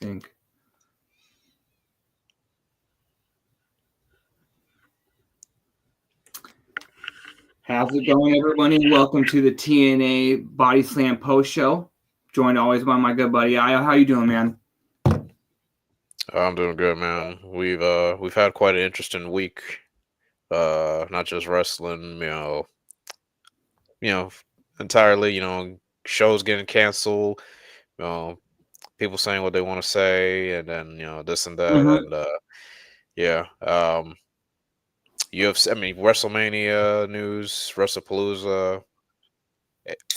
think. How's it going, everybody? Welcome to the TNA Body Slam Post Show. Joined always by my good buddy Io. How you doing, man? I'm doing good, man. We've had quite an interesting week. Not just wrestling, you know, entirely. Shows getting canceled. You know, people saying what they want to say, and then this and that, Mm-hmm. and yeah. UFC. I mean, WrestleMania news, WrestlePalooza,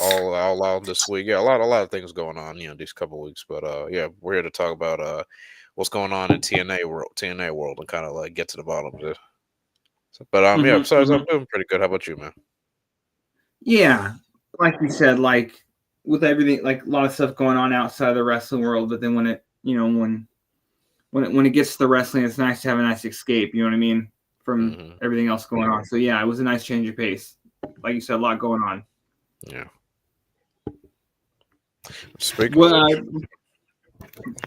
all out this week. Yeah, a lot of things going on. These couple weeks, but yeah, we're here to talk about what's going on in TNA world, and kind of like get to the bottom of it. But yeah, Mm-hmm. besides, I'm Mm-hmm. doing pretty good. How about you, man? Yeah, like you said, like with everything, like a lot of stuff going on outside of the wrestling world. But then when it, when it gets to the wrestling, it's nice to have a nice escape. You know what I mean? From Hmm. everything else going on. So yeah, it was a nice change of pace. Like you said, a lot going on. Yeah. Speaking of Well, which,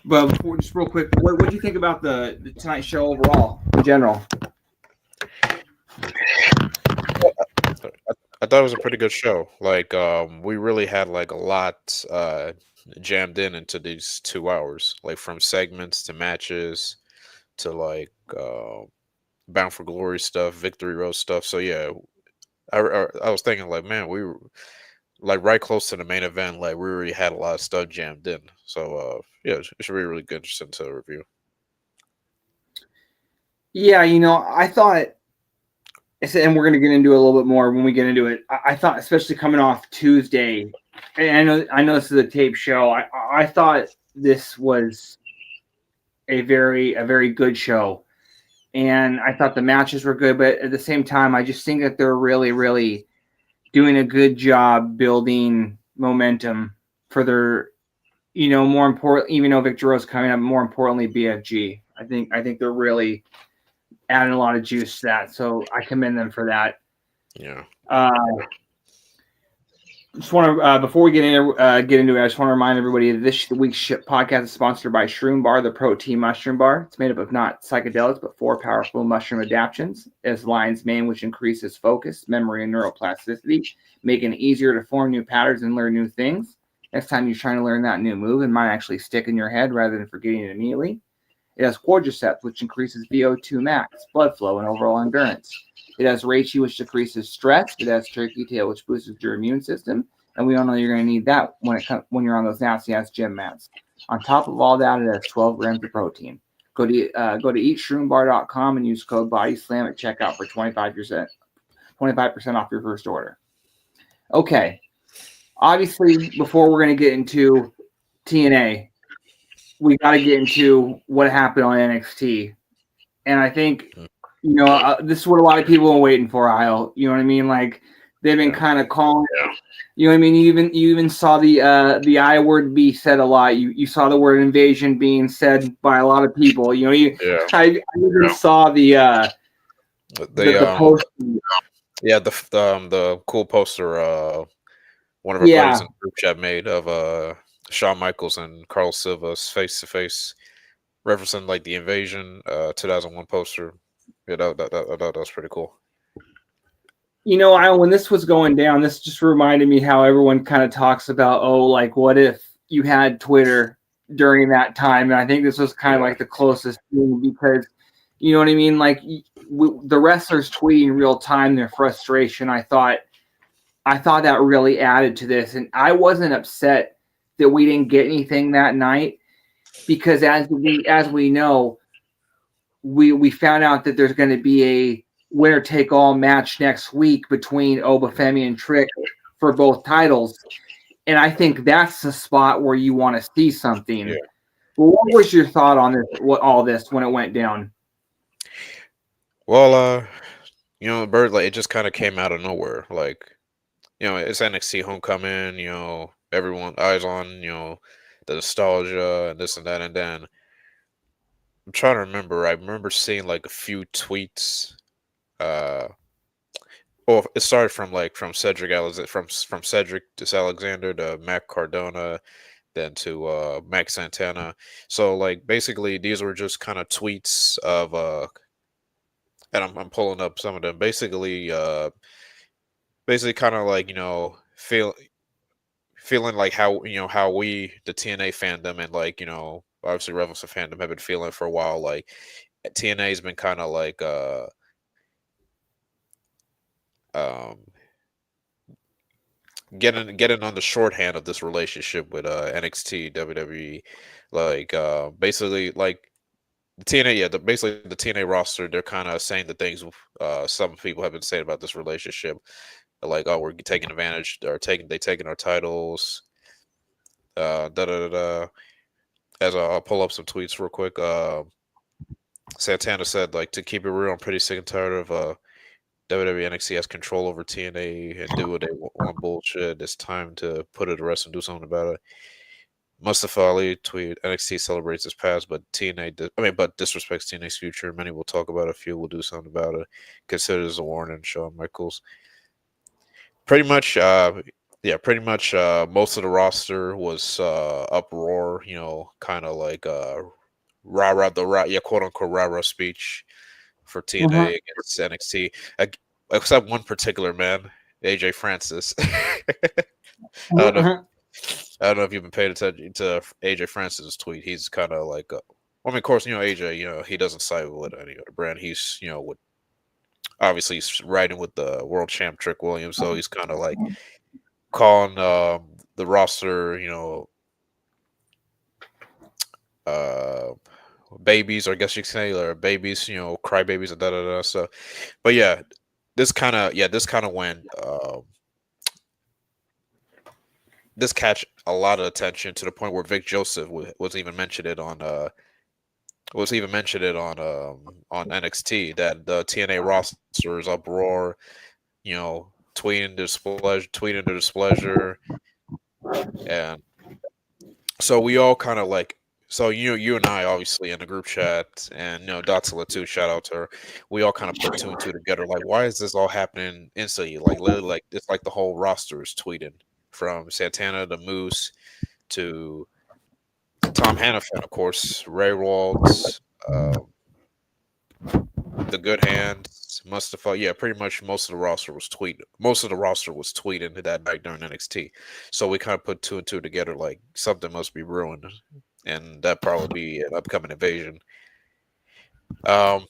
but before, just real quick, what do you think about the tonight's show overall in general? I thought it was a pretty good show. Like, we really had like a lot jammed into these 2 hours, like from segments to matches to like Bound for Glory stuff, Victory Road stuff. So yeah, I was thinking like, man, we were like right close to the main event. Like, we already had a lot of stuff jammed in. So yeah, it should be really good, interesting to review. Yeah, I thought, and we're going to get into it a little bit more when we get into it. I thought, especially coming off Tuesday, and I know this is a tape show. I thought this was a very good show, and I thought the matches were good. But at the same time, I just think that they're really, really doing a good job building momentum for their, more important. Even though Victor Rose coming up, more importantly, BFG. I think they're really adding a lot of juice to that. So I commend them for that. Yeah. Uh, just want to before we get into it, I just want to remind everybody that this week's podcast is sponsored by Shroom Bar, the protein mushroom bar. It's made up of not psychedelics, but 4 powerful mushroom adaptogens. It has lion's mane, which increases focus, memory, and neuroplasticity, making it easier to form new patterns and learn new things. Next time you're trying to learn that new move, it might actually stick in your head rather than forgetting it immediately. It has Cordyceps, which increases VO2 max, blood flow, and overall endurance. It has Reishi, which decreases stress. It has Turkey Tail, which boosts your immune system. And we all know you're going to need that when you're on those nasty ass gym mats. On top of all that, it has 12 grams of protein. Go to eatshroombar.com and use code BODYSLAM at checkout for 25% off your first order. Okay, obviously, before we're going to get into TNA, we got to get into what happened on NXT. And I think, this is what a lot of people are waiting for, Isle. You know what I mean? Like, they've been Yeah. kind of calling. You know what I mean? You even saw the I word be said a lot. You saw the word invasion being said by a lot of people. Yeah. I even saw They the post. yeah, the cool poster one of our buddies Yeah, in the group chat made of Shawn Michaels and Carlos Silva's face to face, referencing like the Invasion 2001 poster. Yeah, that was pretty cool. when this was going down, this just reminded me how everyone kind of talks about, oh, like what if you had Twitter during that time? And I think this was kind of Yeah. like the closest thing because, you know what I mean? Like the wrestlers tweeting real time their frustration. I thought that really added to this, and I wasn't upset that we didn't get anything that night because as we know, we found out that there's going to be a winner take all match next week between Obafemi and Trick for both titles, and I think that's the spot where you want to see something. Yeah. Well, what was your thought on this? All this when it went down? Well, Bird, like it just kind of came out of nowhere. Like, it's NXT Homecoming. Everyone eyes on the nostalgia and this and that, and then I'm trying to remember. I remember seeing like a few tweets. Uh, well, it started from Cedric to Alexander to Matt Cardona, then to Max Santana. So like basically these were just kind of tweets of and I'm pulling up some of them. Basically kind of like feeling like how how we the TNA fandom and like obviously Rebels of fandom have been feeling for a while. Like TNA has been kind of like um getting on the shorthand of this relationship with NXT WWE. Like basically like the TNA, yeah, basically the TNA roster, they're kind of saying the things some people have been saying about this relationship, like, oh, we're taking advantage, or taking our titles, da da da da. As I'll pull up some tweets real quick. Santana said, like, to keep it real, I'm pretty sick and tired of WWE NXT has control over TNA and do what they want bullshit. It's time to put it to rest and do something about it. Mustafa Ali tweet: NXT celebrates its past, but but disrespects TNA's future. Many will talk about it. Few will do something about it. Considers a warning. Shawn Michaels. Pretty much, yeah, pretty much. Most of the roster was uproar. Kind of like rah rah yeah, quote unquote rah rah speech for Mhm. TNA against NXT. Except one particular man, AJ Francis. I don't know. Mhm. I don't know if you've been paying attention to AJ Francis' tweet. He's kind of like, I mean, of course, AJ, he doesn't side with any other brand. He's, with obviously he's riding with the world champ Trick Williams, so he's kind of like calling the roster, uh, babies, or I guess you could say, or babies, crybabies and da da da. So, but yeah, this kind of went. This catch a lot of attention to the point where Vic Joseph was even mentioned it on NXT that the TNA roster is uproar, tweeting their displeasure, and so we all kind of like, so you and I obviously in the group chat, and Datsila too, shout out to her. We all kind of put two and two together. Like, why is this all happening instantly? Like literally, like it's like the whole roster is tweeting from Santana to Moose to Tom Hannafin, of course, Ray Waltz, the Good Hands, Mustafa. Yeah, pretty much most of the roster was tweeting. Most of the roster was tweeting that night during NXT. So we kind of put two and two together, like something must be ruined, and that probably be an upcoming invasion. Um,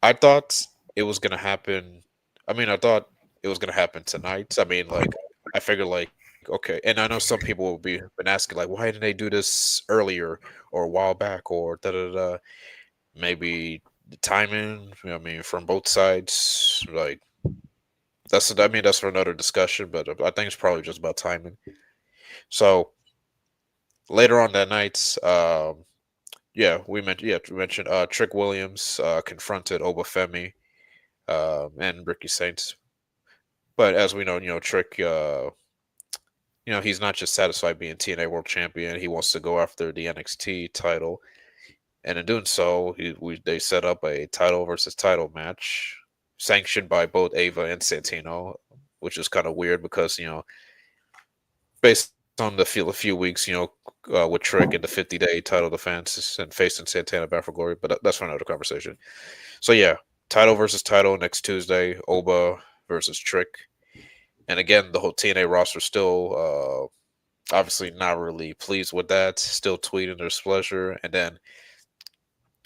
I thought it was gonna happen. I mean, I thought it was gonna happen tonight. I mean, like I figured, like okay, and I know some people will be been asking, like, why didn't they do this earlier or a while back or da da da. Maybe the timing. I mean, from both sides, like that's for another discussion. But I think it's probably just about timing. So later on that night, we mentioned Trick Williams confronted Obafemi and Ricky Saints. But as we know, Trick, he's not just satisfied being TNA World Champion. He wants to go after the NXT title, and in doing so, they set up a title versus title match, sanctioned by both Ava and Santino, which is kind of weird because based on a few weeks, with Trick and the 50-day title defense and facing Santana back for glory, but that's for another conversation. So yeah, title versus title next Tuesday, Oba versus Trick. And again, the whole TNA roster still obviously not really pleased with that, still tweeting their displeasure. And then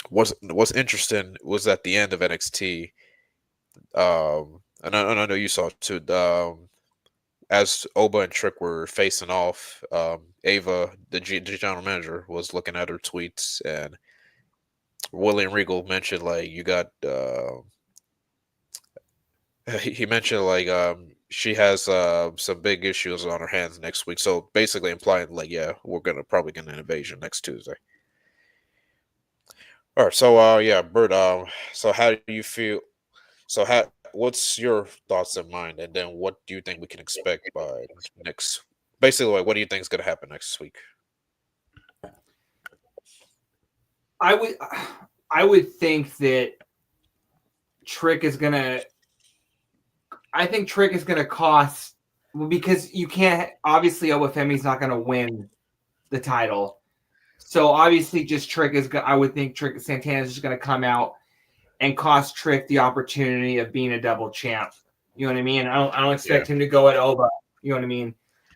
what's interesting was at the end of NXT, and I know you saw it too. As Oba and Trick were facing off, Ava, the general manager, was looking at her tweets, and William Regal mentioned like you got. He mentioned like she has some big issues on her hands next week, so basically implying like yeah, we're gonna probably get an invasion next Tuesday. All right, so yeah, Bert, so how do you feel? So what's your thoughts in mind, and then what do you think we can expect by next? Basically, like, what do you think is gonna happen next week? I would I would think that Trick is gonna. I think Trick is gonna cost, well, because you can't, obviously Obafemi's not gonna win the title. So obviously, just Trick is. I would think Trick Santana is just going to come out and cost Trick the opportunity of being a double champ. You know what I mean? I don't expect him to go at Oba. You know what I mean?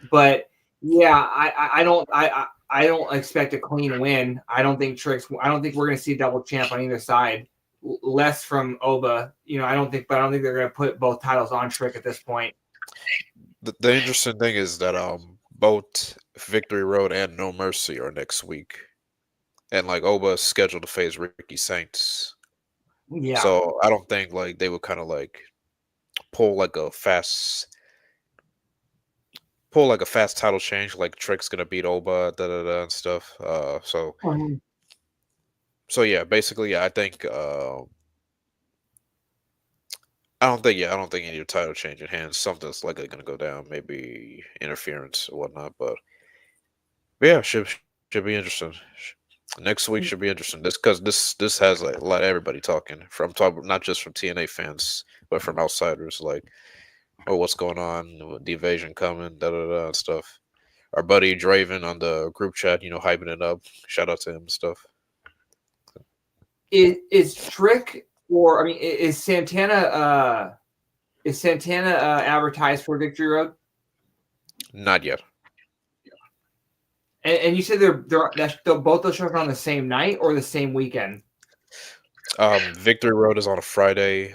But yeah, I don't expect a clean win. I don't think we're going to see double champ on either side. Less from Oba. You know, I don't think they're going to put both titles on Trick at this point. The interesting thing is that both Victory Road and No Mercy are next week, and like Oba is scheduled to face Ricky Saints. Yeah. So I don't think like they would kind of like pull like a fast title change, like Trick's gonna beat Oba, and stuff. So yeah, basically, yeah, I think I don't think any title change in hands. Something's likely gonna go down, maybe interference or whatnot. But yeah, should be interesting. Next week should be interesting. This has like a lot of everybody talking, from talking not just from TNA fans, but from outsiders. Like, oh, what's going on? The invasion coming, and stuff. Our buddy Draven on the group chat, hyping it up. Shout out to him and stuff. Is Trick, or I mean, is Santana advertised for Victory Road? Not yet. And you said they're both those shows are on the same night or the same weekend? Victory Road is on a Friday.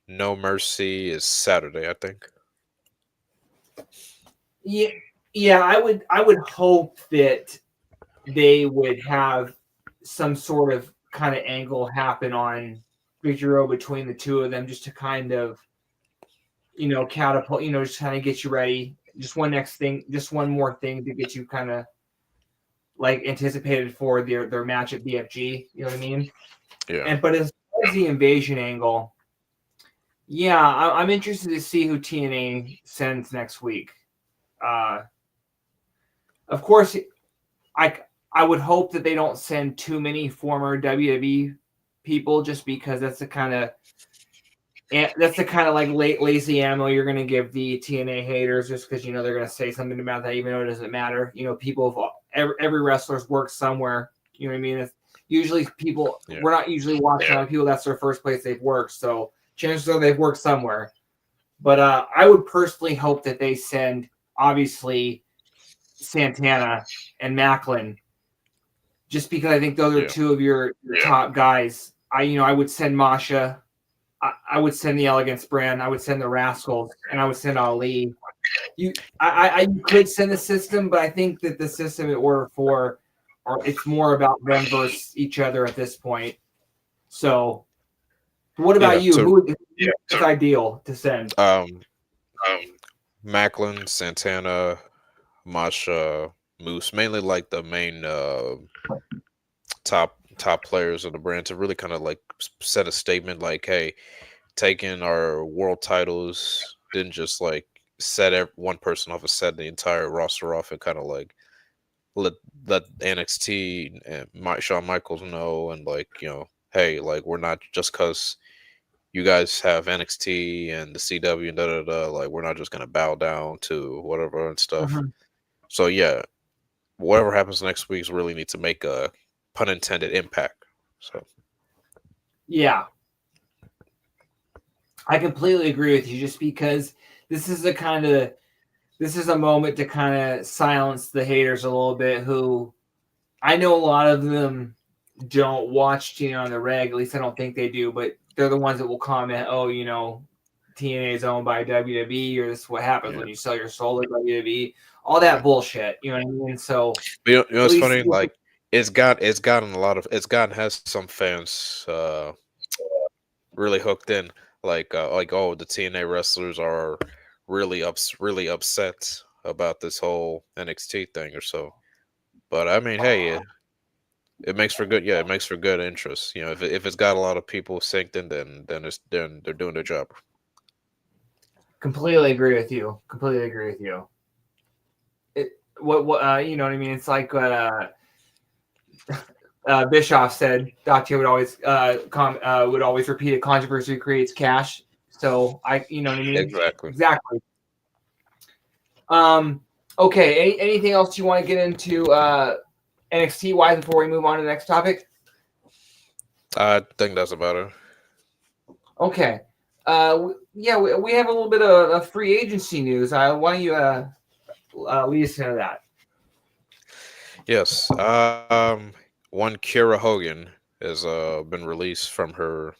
No Mercy is Saturday, I think. Yeah. I would hope that they would have some sort of kind of angle happen on Victory Road between the two of them, just to kind of, catapult, just kind of get you ready. Just one more thing to get you kind of like anticipated for their match at BFG. You know what I mean? Yeah. But as far as the invasion angle, yeah, I'm interested to see who TNA sends next week. Of course, I would hope that they don't send too many former WWE people, just because that's the kind of like lazy ammo you're going to give the TNA haters, just because they're going to say something about that, even though it doesn't matter. People every wrestler's worked somewhere. You know what I mean? It's usually people we're not usually watching on people that's their first place they've worked, so chances are they've worked somewhere. But I would personally hope that they send, obviously, Santana and Macklin, just because I think those are two of your top guys. I would send Masha. I would send the Elegance brand. I would send the Rascals, and I would send Ali. You could send the system, but I think that the system in order for, or it's more about them versus each other at this point. So, what about you? Who is ideal to send? Macklin, Santana, Masha, Moose, mainly like the main top players of the brand, to really kind of like set a statement, like, hey, taking our world titles didn't just like set one person off and set the entire roster off, and kind of like let NXT and Shawn Michaels know, and like, hey, like, we're not just because you guys have NXT and the CW and like, we're not just gonna bow down to whatever and stuff. Mm-hmm. So yeah, whatever happens next week really needs to make a, pun intended, impact. So yeah, I completely agree with you, just because this is a moment to kind of silence the haters a little bit, who I know a lot of them don't watch TNA on the reg. At least I don't think they do, but they're the ones that will comment, oh, TNA is owned by WWE, or this is what happens when you sell your soul to WWE. All that bullshit. You know what I mean? So, it's funny, like, it's gotten some fans really hooked in, like, oh, the TNA wrestlers are really upset about this whole NXT thing or so. But I mean, hey, it makes for good. Yeah, it makes for good interest. If it's got a lot of people synced in, then they're doing their job. Completely agree with you. What you know what I mean? It's like Bischoff said. Doctor would always repeat it: controversy creates cash. So you know what I mean? Exactly. Exactly. Okay. Anything else you want to get into NXT wise before we move on to the next topic? I think that's about it. Okay. Yeah, we have a little bit of free agency news. Why don't you lead us into that? Yes. One Kira Hogan has been released from her.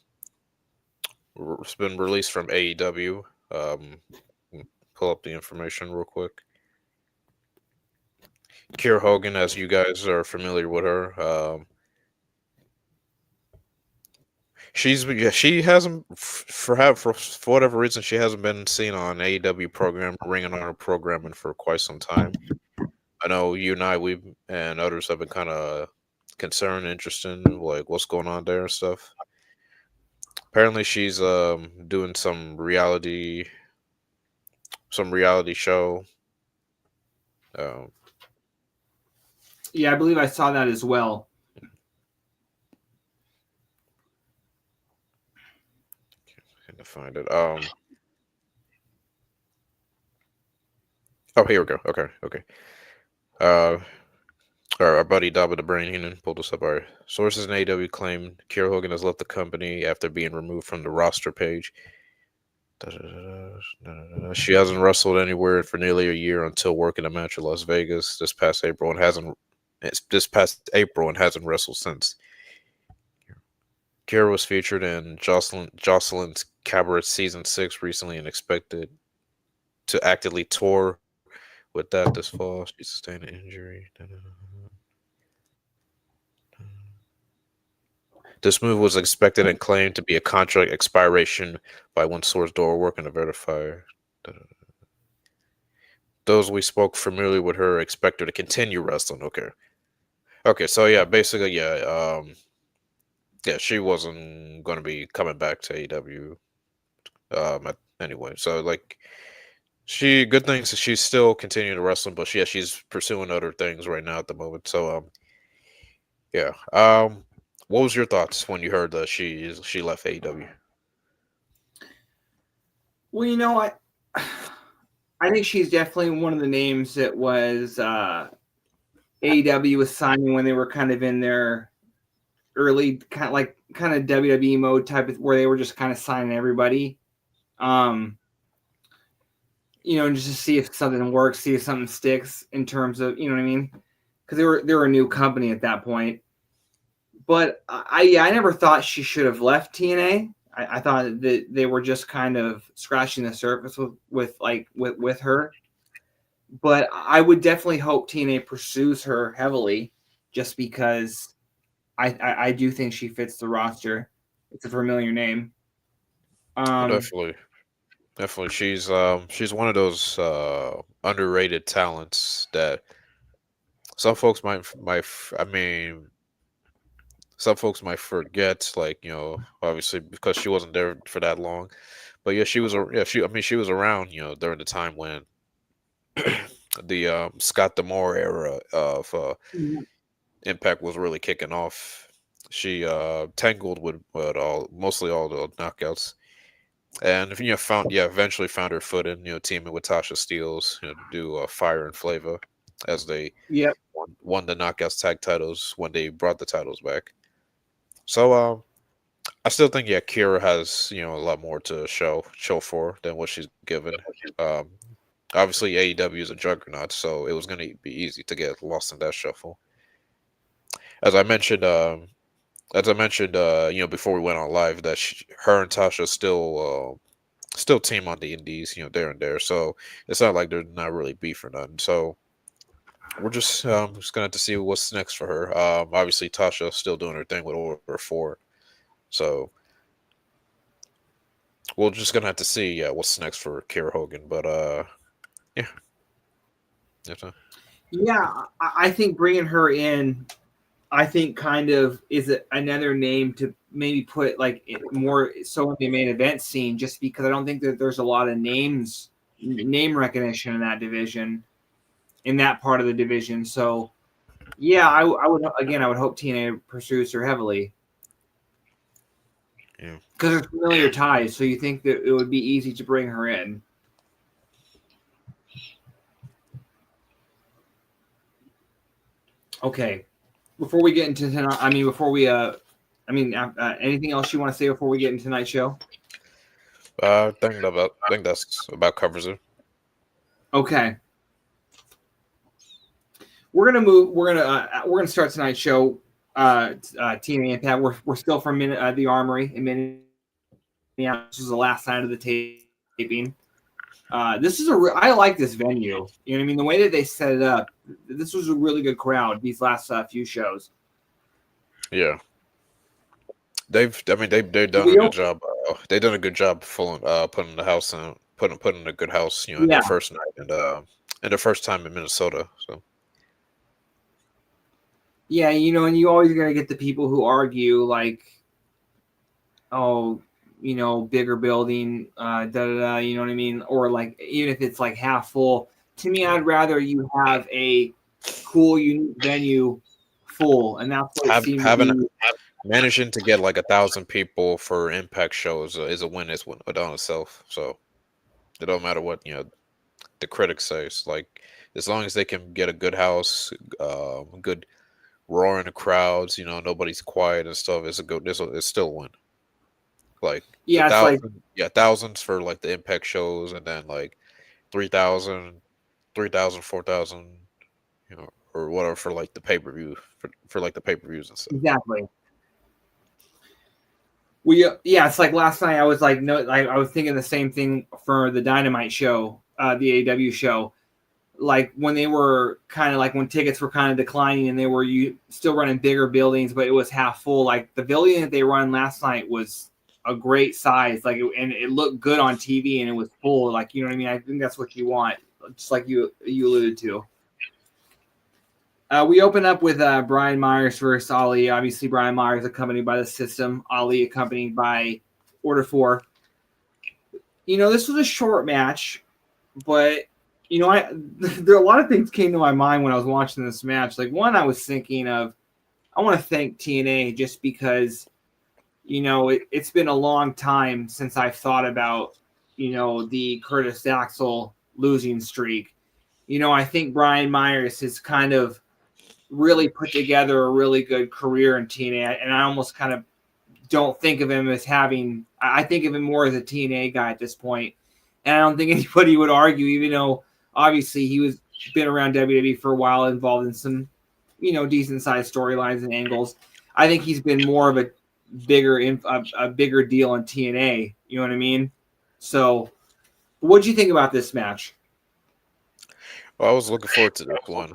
It's been released from AEW. Pull up the information real quick. Kira Hogan, as you guys are familiar with her, she hasn't for whatever reason she hasn't been seen on AEW program Ring of Honor programming for quite some time. I know you and we and others have been kind of concerned, interested in like what's going on there and stuff. Apparently, she's doing some reality show. Um, Yeah, I believe I saw that as well. Can't find it. Oh, here we go. Okay, okay. Uh, our buddy Dabba the Brain Heenan pulled us up. Our sources in AEW claim Kira Hogan has left the company after being removed from the roster page. She hasn't wrestled anywhere for nearly a year until working a match in Las Vegas this past April and hasn't wrestled since. Kira was featured in Jocelyn's Cabaret season 6 recently and expected to actively tour with that this fall. She sustained an injury. This move was expected and claimed to be a contract expiration by one source door working to verify. Those we spoke familiar with her expect her to continue wrestling. Okay. Okay, so yeah, basically, yeah, she wasn't going to be coming back to AEW. Anyway, so like, good things that she's still continuing to wrestling, but she's pursuing other things right now at the moment. So yeah. What was your thoughts when you heard that she left AEW? Well, I think she's definitely one of the names that was AEW was signing when they were kind of in their early kind of WWE mode type of where they were just kind of signing everybody. Um, just to see if something works, see if something sticks in terms of, you know what I mean? Because they were a new company at that point. But I never thought she should have left TNA. I thought that they were just kind of scratching the surface with her. But I would definitely hope TNA pursues her heavily, just because I do think she fits the roster. It's a familiar name. Oh, Um, definitely, definitely. She's one of those underrated talents that some folks I mean, some folks might forget. Like, obviously because she wasn't there for that long. But yeah, she was around. During the time when the Scott Demore era of Impact was really kicking off. She tangled with mostly all the knockouts, and eventually found her footing. Teaming with Tasha Steeles, to do Fire and Flavor as they yep. won the knockouts tag titles when they brought the titles back. So I still think Kira has a lot more to show for than what she's given. Um, Obviously AEW is a juggernaut, so it was going to be easy to get lost in that shuffle. As I mentioned, before we went on live, that her and Tasha still team on the indies, there and there. So it's not like they're not really beef or nothing. So we're just gonna have to see what's next for her. Obviously Tasha's still doing her thing with Order 4. So we're just gonna have to see what's next for Kira Hogan. But yeah, that's Yeah, I think bringing her in, I think kind of is another name to maybe put like more so in the main event scene, just because I don't think that there's a lot of name recognition in that division, in that part of the division. So yeah, I would hope TNA pursues her heavily yeah. because there's familiar ties. So you think that it would be easy to bring her in. Okay. Before we get into tonight, anything else you want to say before we get into tonight's show? I think that's about covers it. Okay. We're gonna start tonight's show. TNA Impact. We're still from the Armory in Minneapolis. This is the last night of the taping. I like this venue. You know what I mean? The way that they set it up. This was a really good crowd. These last few shows. Yeah, they've done a We good don't. job. They done a good job putting the house in, putting a good house, in Yeah. their first night and their first time in Minnesota. So Yeah, and you always gonna get the people who argue like, oh, bigger building, da da da. You know what I mean? Or like, even if it's like half full. To me, yeah. I'd rather you have a cool, unique venue full, and that's what it seemed to Having be. managing to get like 1,000 people for Impact shows is a win. Is on itself. So it don't matter what the critics say. It's like as long as they can get a good house, good roaring the crowds, nobody's quiet and stuff. It's still a win. Like the Yeah, it's like thousands for like the Impact shows, and then like 3,000, 3,000, 4,000, or whatever for like the pay per view for like the pay per views and stuff. exactly. Yeah, it's like last night. I was like, no, I was thinking the same thing for the Dynamite show, the AEW show. Like when they were kind of like when tickets were kind of declining and they were still running bigger buildings, but it was half full. Like the building that they run last night was a great size, and it looked good on TV and it was full. Like, you know what I mean? I think that's what you want, just like you alluded to. We open up with Brian Myers versus Ali. Obviously, Brian Myers accompanied by the System, Ali accompanied by Order 4. This was a short match, but there are a lot of things came to my mind when I was watching this match. Like, one, I was thinking of, I want to thank TNA just because it's been a long time since I've thought about the Curtis Axel losing streak. I think Brian Myers has kind of really put together a really good career in TNA, and I almost kind of don't think of him as having. I think of him more as a TNA guy at this point, and I don't think anybody would argue, even though obviously he was been around WWE for a while, involved in some decent sized storylines and angles. I think he's been more of a bigger deal in TNA. You know what I mean? So, what do you think about this match? Well, I was looking forward to this one.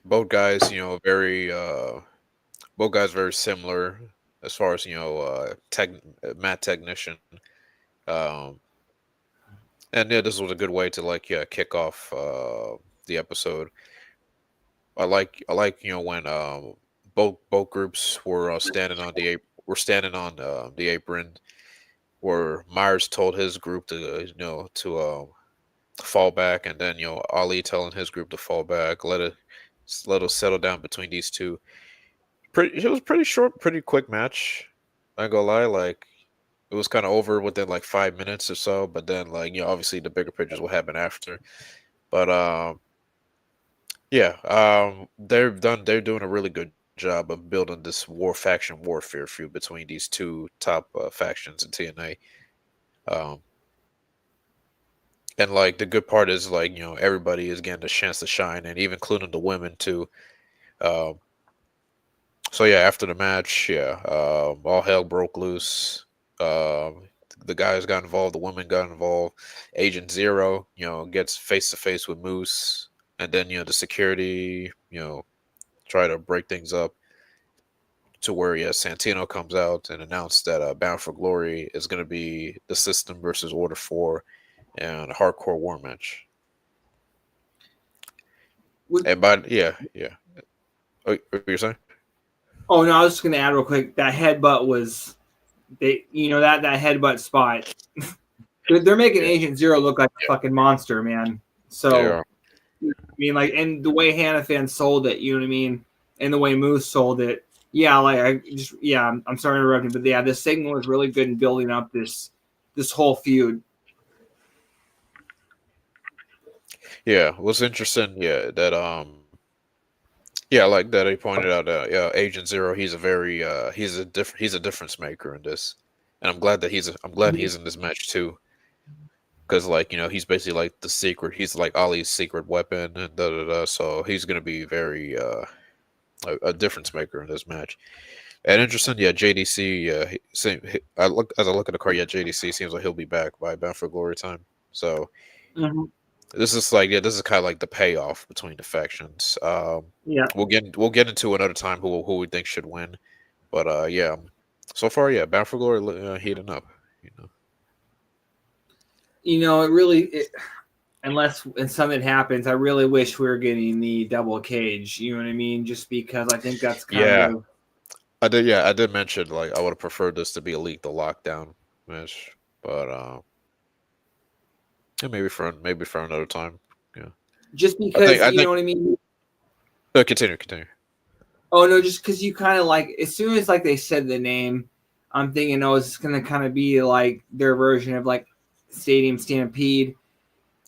Both guys, both guys very similar as far as mat technician. Um, and yeah, this was a good way to kick off the episode. I like when both groups were standing on the apron, where Myers told his group to fall back, and then Ali telling his group to fall back, let us settle down between these two. It was pretty short, pretty quick match. I ain't gonna lie, like it was kind of over within like 5 minutes or so. But then obviously the bigger pictures will happen after. But yeah, they're doing a really good job of building this faction warfare feud between these two top factions in TNA. Um, and like the good part is everybody is getting a chance to shine, and even including the women too. Um, so yeah, after the match, yeah, all hell broke loose. The guys got involved, the women got involved. Agent Zero, gets face to face with Moose, and then the security, try to break things up to where Santino comes out and announced that Bound for Glory is going to be the System versus Order 4 and a hardcore war match. And yeah. Oh, what you're saying? Oh no, I was just gonna add real quick. That headbutt was that headbutt spot. They're making Yeah, Agent Zero look like a fucking monster, man. So yeah, I mean, like, and the way Hannafan sold it, you know what I mean, and the way Moose sold it. Yeah, like I'm sorry to interrupt you, but yeah, this segment was really good in building up this whole feud. yeah. What's interesting, yeah, that Yeah, like that. He pointed out, yeah, Agent Zero. He's a very, he's a difference maker in this, and I'm glad he's in this match too, because like he's basically like the secret. He's like Ali's secret weapon and da da da. So he's gonna be very a difference maker in this match. And interesting, yeah, JDC. I look at the card. Yeah, JDC seems like he'll be back by Bound for Glory time. So Mhm. this is like, yeah, this is kind of like the payoff between the factions. Yeah. We'll get into another time who we think should win, but yeah, so far, yeah, Bound for Glory heating up. You know, It really, unless something happens, I really wish we were getting the double cage. You know what I mean? Just because I think that's kind yeah, of I did. Yeah, I did mention like I would have preferred this to be a League the Lockdown match, but yeah, maybe for another time. Yeah, just I think because I you think. know what I mean. Continue. Oh no, just because you kind of like as soon as like they said the name, I'm thinking, oh, it's gonna kind of be like their version of like Stadium Stampede,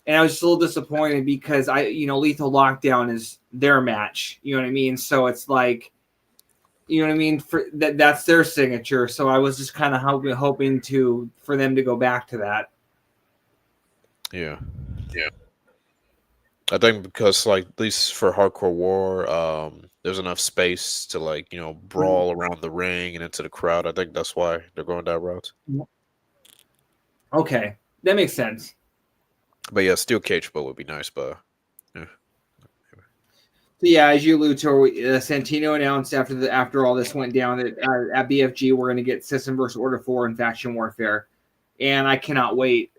and I was just a little disappointed because Lethal Lockdown is their match. You know what I mean? So it's like, you know what I mean? For that's their signature. So I was just kind of hoping for them to go back to that. Yeah. I think because like at least for Hardcore War, there's enough space to like brawl around the ring and into the crowd. I think that's why they're going that route. Okay, that makes sense. But yeah, steel cage split would be nice. But yeah, So yeah, as you allude to, Santino announced after all this went down that at BFG we're going to get System versus Order 4 and Faction Warfare, and I cannot wait.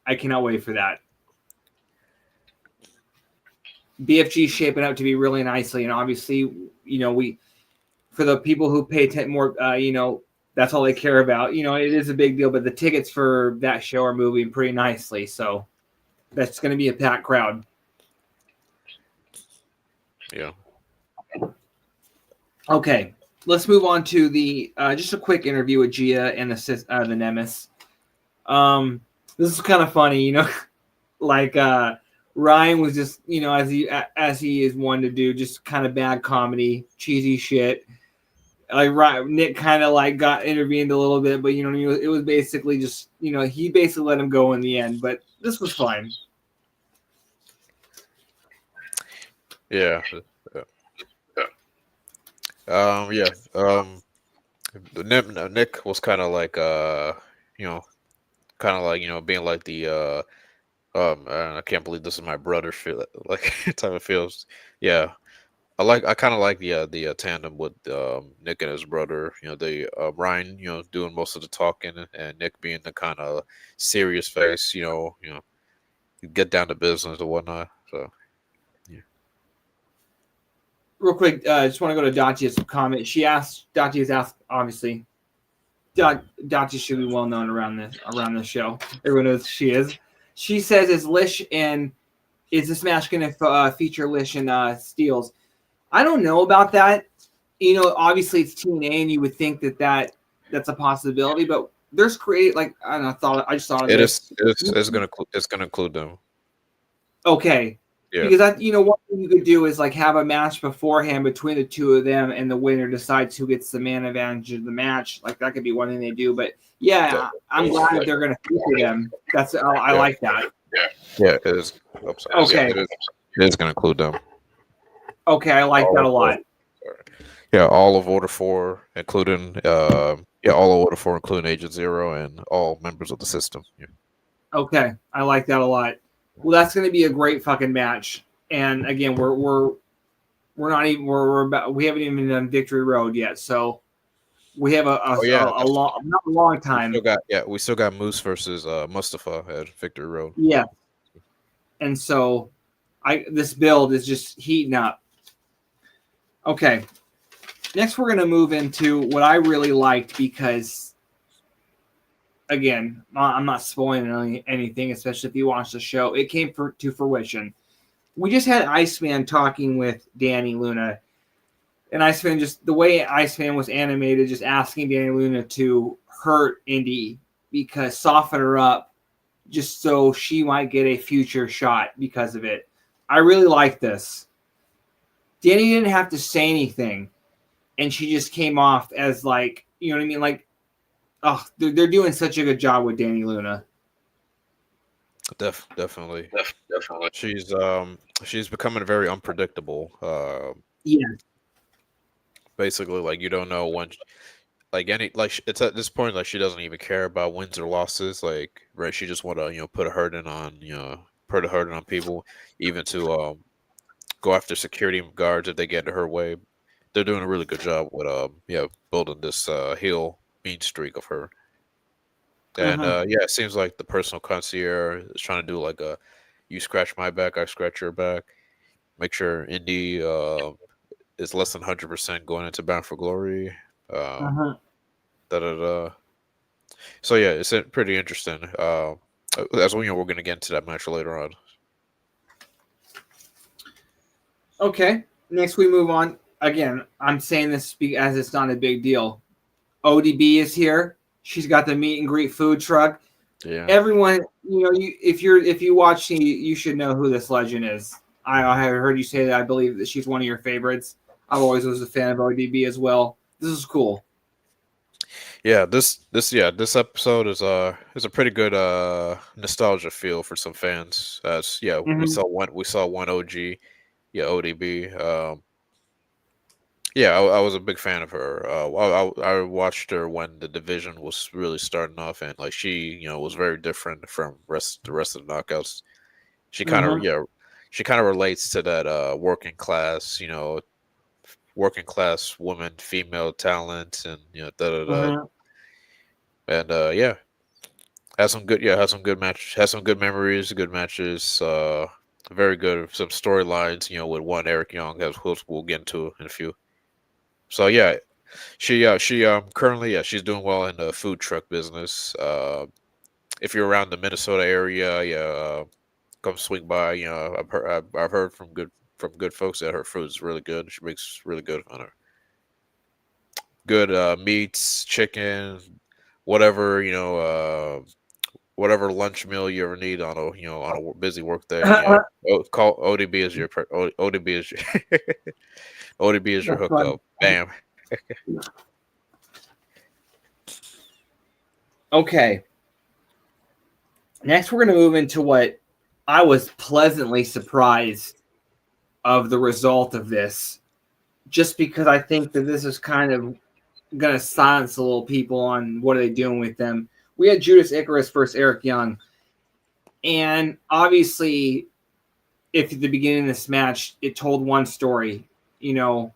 I cannot wait for that. BFG is shaping up to be really nicely, and obviously, we for the people who pay more, that's all they care about. It is a big deal, but the tickets for that show are moving pretty nicely, so that's going to be a packed crowd. yeah. Okay, let's move on to the just a quick interview with Gia and the Nemesis. This is kind of funny, like Ryan was just, as he is one to do, just kind of bad comedy, cheesy shit. Like Nick kind of like got intervened a little bit, but it was basically just, he basically let him go in the end. But this was fine. Yeah. Yeah. Nick was kind of like kind of like being like the I can't believe this is my brother feel like type of feels. Yeah, I kind of like the tandem with Nick and his brother. They Ryan doing most of the talking and Nick being the kind of serious face. You get down to business or whatnot. So yeah. Real quick, I just want to go to Dacia's comment. Dacia has asked, obviously, Dacia should be well known around this show. Everyone knows she is. She says, is this match going to feature Lish and Steels? I don't know about that. Obviously it's TNA, and you would think that's a possibility, but there's I just thought of It this. is. It's gonna include them. Okay. Yeah. Because one thing you could do is like have a match beforehand between the two of them, and the winner decides who gets the man advantage of the match. Like that could be one thing they do. But yeah, I'm glad that they're going to feature them. I like that. Yeah. It is. I'm sorry. Okay. Yeah, it is gonna include them. Okay, I like that a lot. Yeah, all of Order 4, including all of Order 4, including Agent Zero, and all members of the system. Yeah. Okay, I like that a lot. Well, that's going to be a great fucking match. And again, we're not even we haven't even done Victory Road yet, so we have a long time. We still got Moose versus Mustafa at Victory Road. Yeah, and so this build is just heating up. Okay, next we're going to move into what I really liked because, again, I'm not spoiling anything, especially if you watch the show. It came to fruition. We just had Iceman talking with Danny Luna, and Iceman, just the way Iceman was animated, just asking Danny Luna to hurt Indy because soften her up, just so she might get a future shot because of it. I really like this. Danny didn't have to say anything, and she just came off as like, you know what I mean? Like, oh, they're doing such a good job with Danny Luna. Definitely. Definitely. She's becoming very unpredictable. Yeah. Basically, like you don't know when, like any like it's at this point like she doesn't even care about wins or losses. Like right, she just want to put a hurting on put a hurting on people, even to go after security guards if they get into her way. They're doing a really good job with building this heel mean streak of her. And Uh-huh. yeah, it seems like the personal concierge is trying to do like a you scratch my back, I scratch your back. Make sure Indy is less than 100% going into Bound for Glory. Um, Uh-huh. da da da. So yeah, it's pretty interesting. As we know, we're gonna get into that match later on. Okay. Next, we move on. Again, I'm saying this as it's not a big deal. ODB is here. She's got the meet and greet food truck. Yeah, Everyone, if you watch, you should know who this legend is. I have heard you say that. I believe that she's one of your favorites. I've always was a fan of ODB as well. This is cool. yeah. This episode is a pretty good nostalgia feel for some fans. As yeah, Mm-hmm. we saw one OG, yeah ODB. Yeah, I was a big fan of her. I watched her when the division was really starting off, and like she, was very different from the rest of the knockouts. She kind of Mm-hmm. yeah, she kind of relates to that working class woman, female talent, and da da da. Mm-hmm. And yeah, had some good matches, had some good memories, good matches. Very good some storylines. With one Eric Young, as we'll get into in a few. So yeah, she currently she's doing well in the food truck business. If you're around the Minnesota area, come swing by. I've heard from good folks that her food is really good. She makes really good on her good meats, chicken, whatever whatever lunch meal you ever need on a busy work day. Call ODB is your ODB is your ODB is your That's fun. hookup. Bam. Okay. Next, we're going to move into what I was pleasantly surprised of the result of this, just because I think that this is kind of going to silence a little people on what are they doing with them. We had Judas Icarus versus Eric Young, and obviously, if at the beginning of this match it told one story, EY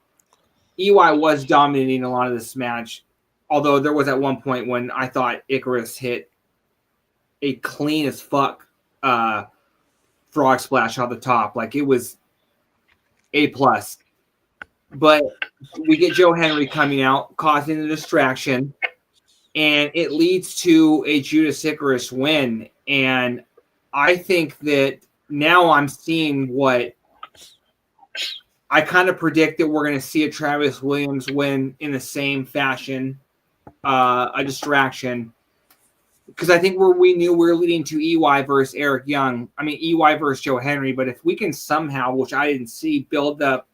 was dominating a lot of this match, although there was at one point when I thought Icarus hit a clean as fuck frog splash off the top. Like it was A plus. But we get Joe Henry coming out, causing the distraction, and it leads to a Judas Icarus win. And I think that now I'm seeing what I kind of predict that we're going to see a Travis Williams win in the same fashion, a distraction. Because I think we knew we were leading to EY versus Eric Young. I mean, EY versus Joe Henry. But if we can somehow, which I didn't see, build up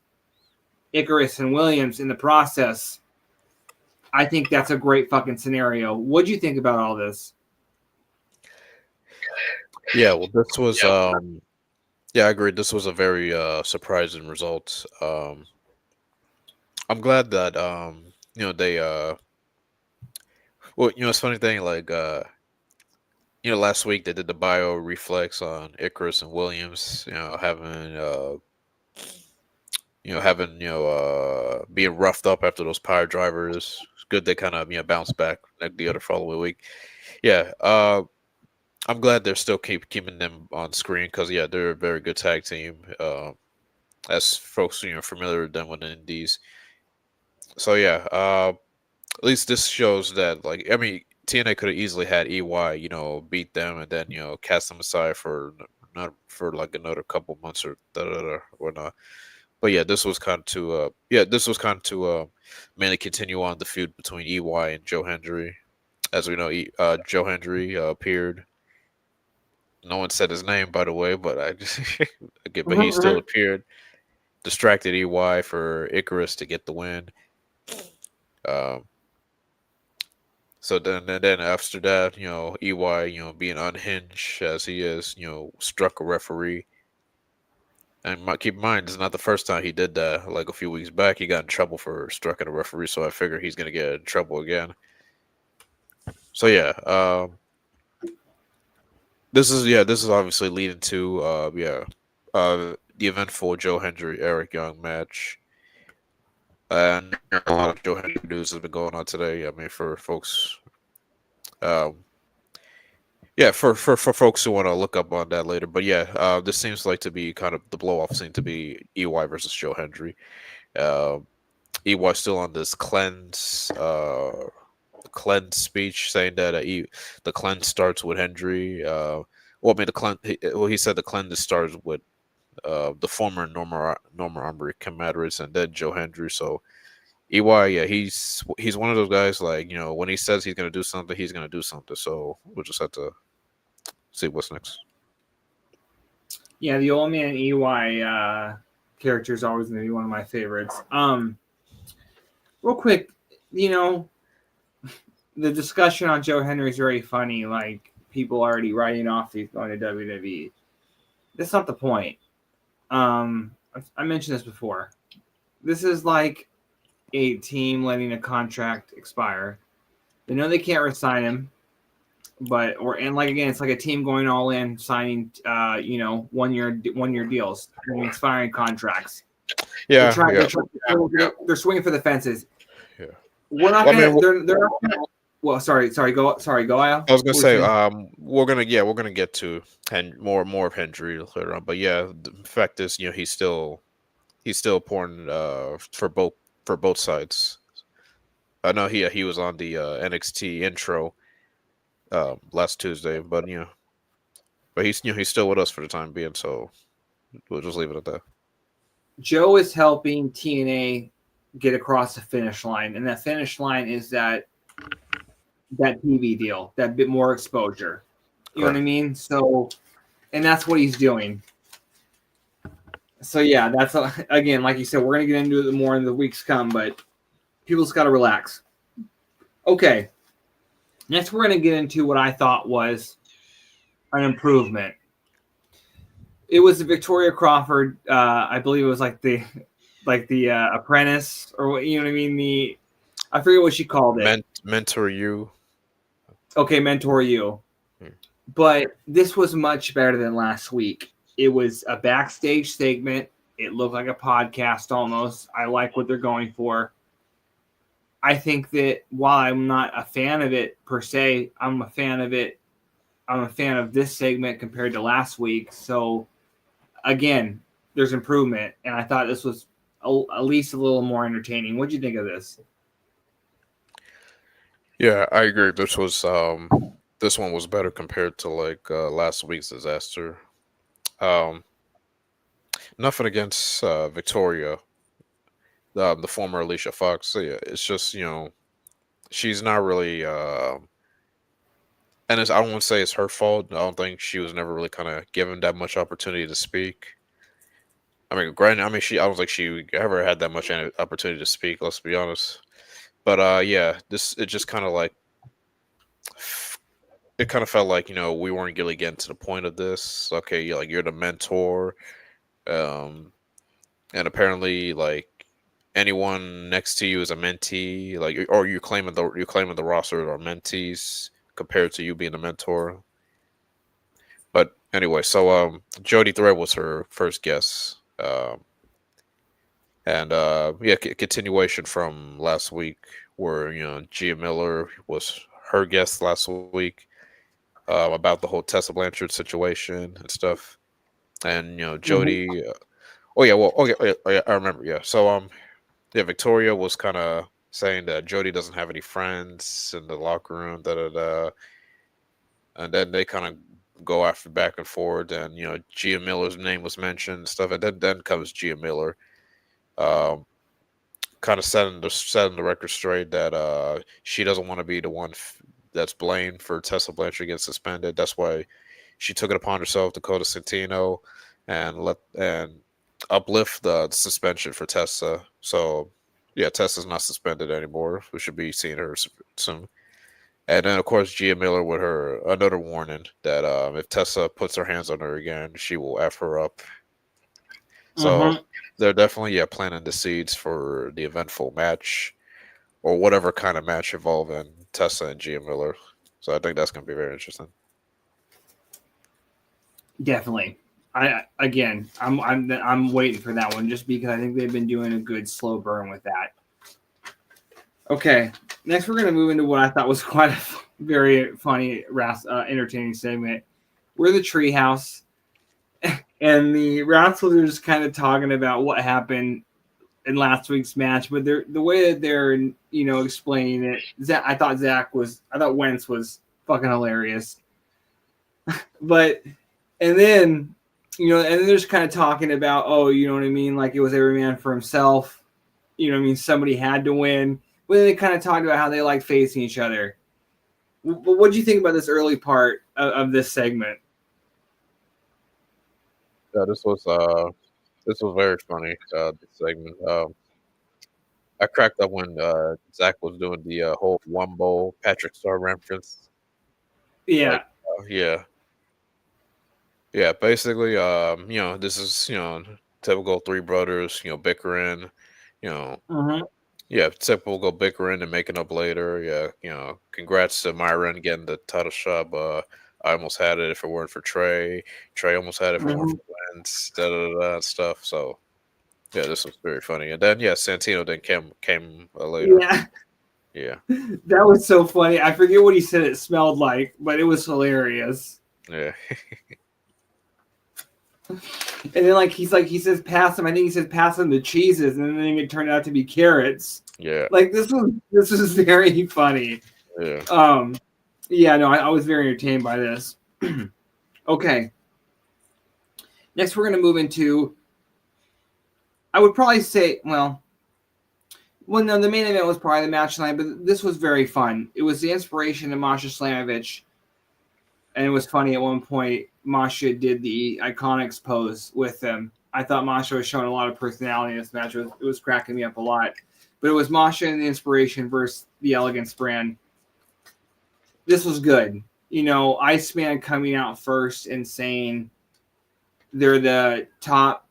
Icarus and Williams in the process, I think that's a great fucking scenario. What'd you think about all this? Yeah, well, this was yeah, I agree. This was a very surprising result. I'm glad that they well, it's funny thing like last week they did the bio reflex on Icarus and Williams, having being roughed up after those power drivers. It's good they kind of bounced back like the other following week. Yeah, I'm glad they're still keeping them on screen because yeah, they're a very good tag team. As folks familiar with them with the indies. So yeah, at least this shows that like I mean TNA could have easily had EY beat them and then cast them aside for not for like another couple months or whatnot. But yeah, this was kind of to mainly continue on the feud between EY and Joe Hendry. As we know, Joe Hendry appeared. No one said his name, by the way, but I just again, but he still appeared distracted EY for Icarus to get the win. Um, so then after that, EY, being unhinged as he is, struck a referee. And keep in mind, it's not the first time he did that. Like a few weeks back, he got in trouble for striking a referee. So I figure he's gonna get in trouble again. So yeah, this is obviously leading to the eventful Joe Hendry Eric Young match. And a lot of Joe Hendry news has been going on today. I mean, for folks, um, for folks who want to look up on that later. But yeah, this seems like to be kind of the blow off seemed to be EY versus Joe Hendry. Uh, EY still on this cleanse speech, saying that the cleanse starts with Hendry. Well, I mean, he said the cleanse starts with the former Norma Armory comrades and then Joe Hendry. So EY, yeah, he's one of those guys, like, when he says he's gonna do something, he's gonna do something. So we'll just have to see what's next. Yeah, the old man EY character is always going to be one of my favorites. Real quick, you know, the discussion on Joe Henry is very funny. Like, people already writing off he's going to WWE. That's not the point. I mentioned this before. This is like a team letting a contract expire. They know they can't resign him, and like again, it's like a team going all in, signing 1 year deals, expiring contracts. Yeah, They're swinging for the fences. yeah. We're not Well, I gonna. mean, They're not gonna. Well, sorry. Go, Al. I was gonna What say, you we're gonna get to more of Hendry later on, but yeah, the fact is, he's still important for both sides. I know he was on the NXT intro last Tuesday, but he's still with us for the time being, so we'll just leave it at that. Joe is helping TNA get across the finish line, and that finish line is that TV deal, that bit more exposure. You know what I mean? So, and that's what he's doing. So yeah, that's again, like you said, we're gonna get into it more in the weeks come, but people just gotta relax. Okay, next we're gonna get into what I thought was an improvement. It was Victoria Crawford. I believe it was like the apprentice, or what, you know what I mean? I forget what she called it. Mentor you. Okay, mentor you. But this was much better than last week. It was a backstage segment. It looked like a podcast almost. I like what they're going for. I think that while I'm not a fan of it per se, I'm a fan of it. I'm a fan of this segment compared to last week. So, again, there's improvement. And I thought this was at least a little more entertaining. What do you think of this? Yeah, I agree. This one was better compared to like last week's disaster. Nothing against Victoria, the former Alicia Fox. So, yeah, it's just, she's not really, and I don't want to say it's her fault. I don't think she was never really kind of given that much opportunity to speak. I mean, granted, I don't think she ever had that much opportunity to speak. Let's be honest. But yeah, it just kind of like, it kind of felt like, we weren't really getting to the point of this. Okay, you're the mentor, and apparently, like, anyone next to you is a mentee, like, or you're claiming the roster are mentees compared to you being a mentor. But anyway, so Jody Thread was her first guest, and yeah, continuation from last week, where Gia Miller was her guest last week, about the whole Tessa Blanchard situation and stuff, and Jody. Oh yeah, well, okay, oh, yeah, I remember. Yeah, so yeah, Victoria was kind of saying that Jody doesn't have any friends in the locker room, da da da, and then they kind of go after back and forth, and Gia Miller's name was mentioned and stuff, and then comes Gia Miller, um, kind of setting the record straight that she doesn't want to be the one that's blamed for Tessa Blanchard getting suspended. That's why she took it upon herself to call to Santino and uplift the suspension for Tessa. So yeah, Tessa's not suspended anymore. We should be seeing her soon. And then of course Gia Miller with her another warning that if Tessa puts her hands on her again, she will f her up. So Mm-hmm. they're definitely planting the seeds for the eventful match or whatever kind of match involving Tessa and Gia Miller. So I think that's going to be very interesting. Definitely. I'm waiting for that one just because I think they've been doing a good slow burn with that. Okay, next we're going to move into what I thought was quite a very funny, entertaining segment. We're the treehouse, and the wrestlers are just kind of talking about what happened in last week's match, but the way that they're explaining it, I thought Wentz was fucking hilarious, but and then and then they're just kind of talking about, oh, you know what I mean, like it was every man for himself, you know what I mean, somebody had to win. But then they kind of talked about how they like facing each other. But what do you think about this early part of this segment? Yeah, this was very funny. This segment. I cracked up when Zach was doing the whole Wumbo Patrick Star reference. Like, Yeah. yeah, yeah. Basically, this is typical three brothers, bickering, you know, Mm-hmm. yeah, typical bickering and making up later. Yeah, congrats to Myron getting the title shot. I almost had it if it weren't for Trey. Trey almost had it if it weren't Mm-hmm. for Wentz. Da da da da stuff. So yeah, this was very funny. And then Santino then came later. Yeah. Yeah, That was so funny. I forget what he said it smelled like, but it was hilarious. yeah, And then he says pass him. I think he says pass him the cheeses, and then it turned out to be carrots. yeah, Like this was very funny. yeah. Yeah, no, I was very entertained by this. Okay. Next we're gonna move into, I would probably say, no, the main event was probably the match tonight, but this was very fun. It was the inspiration of Masha Slamovich. And it was funny at one point, Masha did the Iconics pose with them. I thought Masha was showing a lot of personality in this match. It was cracking me up a lot. But it was Masha and the Inspiration versus the Elegance brand. This was good. Iceman coming out first and saying they're the top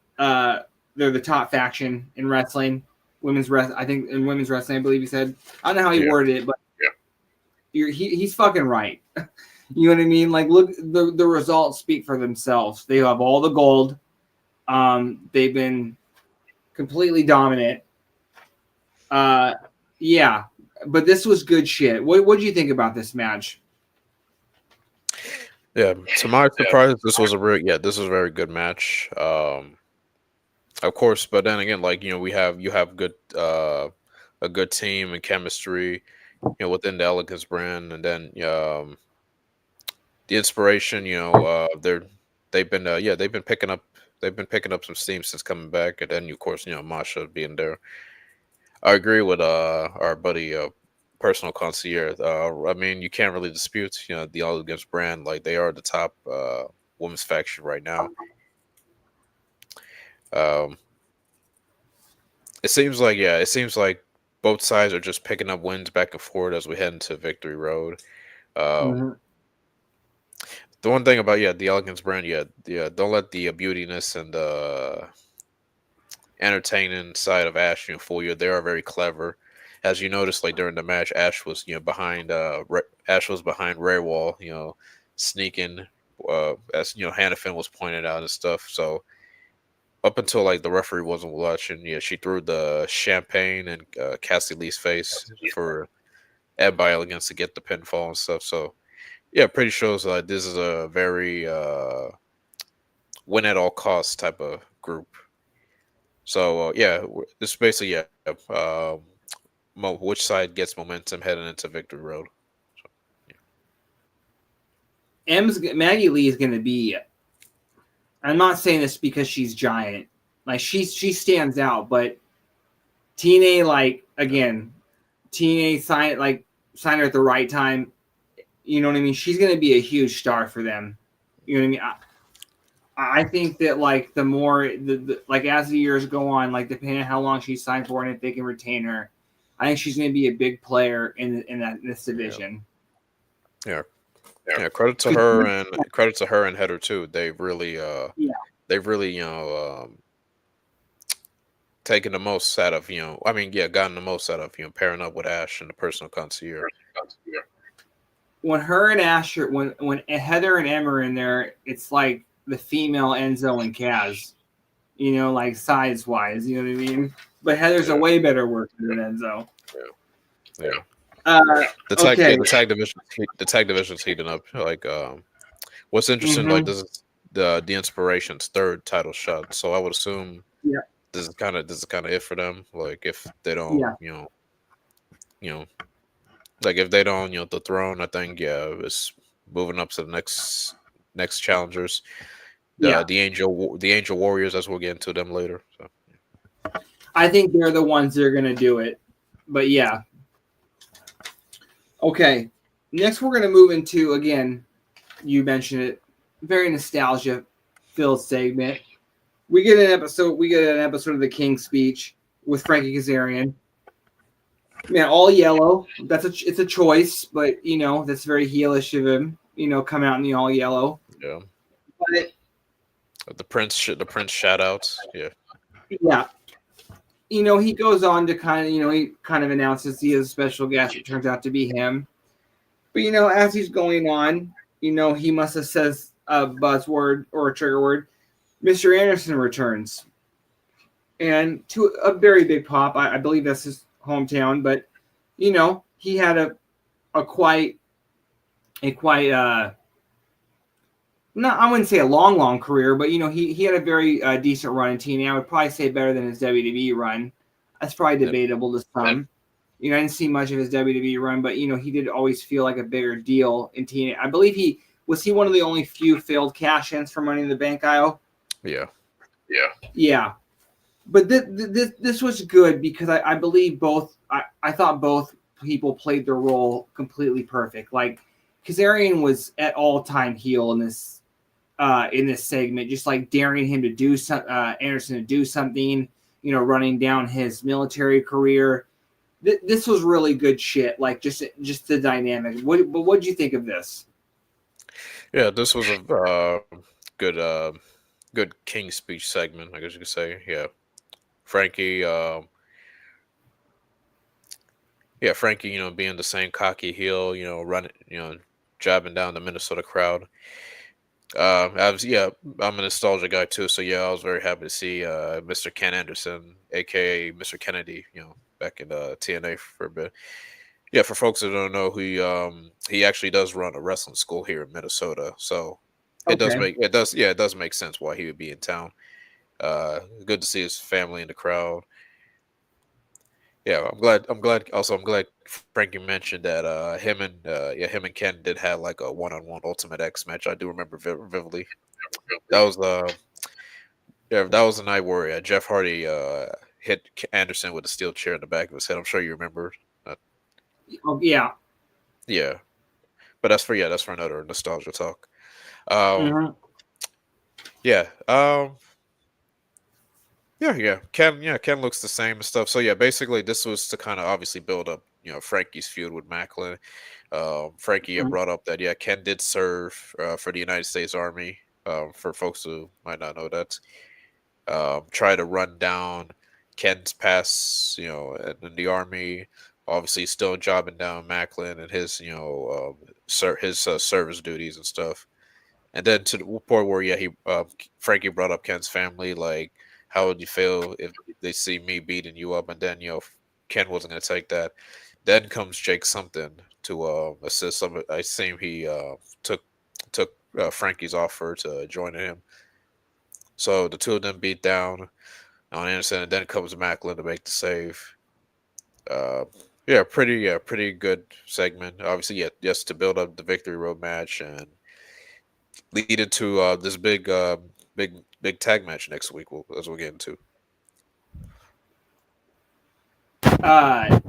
faction in wrestling. I think in women's wrestling, I believe he said. I don't know how he worded it, but he's fucking right. You know what I mean? Like, look, the results speak for themselves. They have all the gold. They've been completely dominant. Yeah, but this was good shit. What do you think about this match? Yeah, to my surprise, this was a this was a very good match. Of course, but then again, like you have good a good team and chemistry, within the Elegance brand, and then the Inspiration, they've been picking up some steam since coming back, and then of course Masha being there. I agree with our buddy personal concierge. I mean, you can't really dispute the Elegance brand, like they are the top women's faction right now. Um, it seems like both sides are just picking up wins back and forth as we head into Victory Road. Um, Mm-hmm. the one thing about the Elegance brand, don't let the beautiness and entertaining side of Ash fool you. They are very clever. As you noticed, like during the match, Ash was behind Ash was behind Ray Wall, sneaking as Hannafin was pointed out and stuff. So up until like the referee wasn't watching, she threw the champagne in Cassie Lee's face for Ed by Elegance to get the pinfall and stuff. So yeah, pretty sure this is a very win at all costs type of group. So this is basically which side gets momentum heading into Victory Road. So, Maggie Lee is going to be. I'm not saying this because she's giant. Like she stands out, but TNA, like, again, TNA sign her at the right time. You know what I mean? She's going to be a huge star for them. You know what I mean? I think that like the more like as the years go on, like depending on how long she's signed for and if they can retain her, I think she's going to be a big player in this Yeah, division. yeah, yeah. Credit to 'Cause- her and Header too. yeah, they've really taken the most out of I mean, yeah, gotten the most out of pairing up with Ash and the personal concierge. when her and Asher, when Heather and Emma are in there, it's like the female Enzo and Kaz. Like size wise, you know what I mean. But Heather's a Yeah, way better worker than Enzo. yeah, yeah. Uh, okay. The tag division's heating up. Like, what's interesting, like Mm-hmm. this is the Inspiration's third title shot. So I would assume Yeah. this is kind of it for them. Like if they don't, Yeah. you know, like if they don't, the throne. I think it's moving up to the next challengers. Yeah. The Angel Warriors, as we'll get into them later. So I think they're the ones that are gonna do it. But yeah. Okay. Next, we're gonna move into again. You mentioned it. Very nostalgia filled segment. We get an episode. We get an episode of the King's Speech with Frankie Kazarian. Man, all yellow. It's a choice, but that's very heelish of him. Come out in the all yellow. yeah, But the Prince shout outs. Yeah, yeah, he goes on to kind of he kind of announces he is a special guest. It turns out to be him. But as he's going on, he must have says a buzzword or a trigger word. Mr. Anderson returns, and to a very big pop. I believe that's his hometown, but he had a quite not I wouldn't say a long career, but he had a very decent run in TNA. I would probably say better than his WWE run. That's probably yep. debatable to some. I didn't see much of his WWE run, but he did always feel like a bigger deal in TNA. I believe he was one of the only few failed cash-ins for Money in the Bank, IO. Yeah, Yeah. But this was good because I believe both. I thought both people played their role completely perfect. Like Kazarian was at all time heel in this segment, just like daring him to do Anderson to do something. Running down his military career. This was really good shit. Like just the dynamic. What did you think of this? yeah. This was a good good King speech segment, I guess you could say. Yeah, Frankie. Yeah, Frankie. Being the same cocky heel. Running. Jabbing down the Minnesota crowd. I'm a nostalgia guy too, so yeah, I was very happy to see Mr. Ken Anderson, aka Mr. Kennedy, back in TNA for a bit. Yeah, for folks that don't know, he actually does run a wrestling school here in Minnesota, so Okay. it does make sense why he would be in town. Good to see his family in the crowd. Yeah, I'm glad Frankie mentioned that him and Ken did have like a one-on-one Ultimate X match. I do remember vividly. That was that was the night where Jeff Hardy hit Anderson with a steel chair in the back of his head. I'm sure you remember. Uh, Oh yeah. yeah, but that's for another nostalgia talk. Um, Mm-hmm. yeah, Ken looks the same and stuff. So yeah, basically this was to kind of obviously build up Frankie's feud with Macklin. Frankie had brought up that Ken did serve for the United States Army. For folks who might not know that, try to run down Ken's past, in the army. Obviously, still jobbing down Macklin and his, his service duties and stuff. And then to the point where, he Frankie brought up Ken's family, like, how would you feel if they see me beating you up? And then, Ken wasn't going to take that. Then comes Jake Something to assist. I seem he took took Frankie's offer to join him. So the two of them beat down on Anderson, and then comes Macklin to make the save. Uh, pretty good segment. Obviously, yes, to build up the victory road match and lead into this big tag match next week. As we'll get into.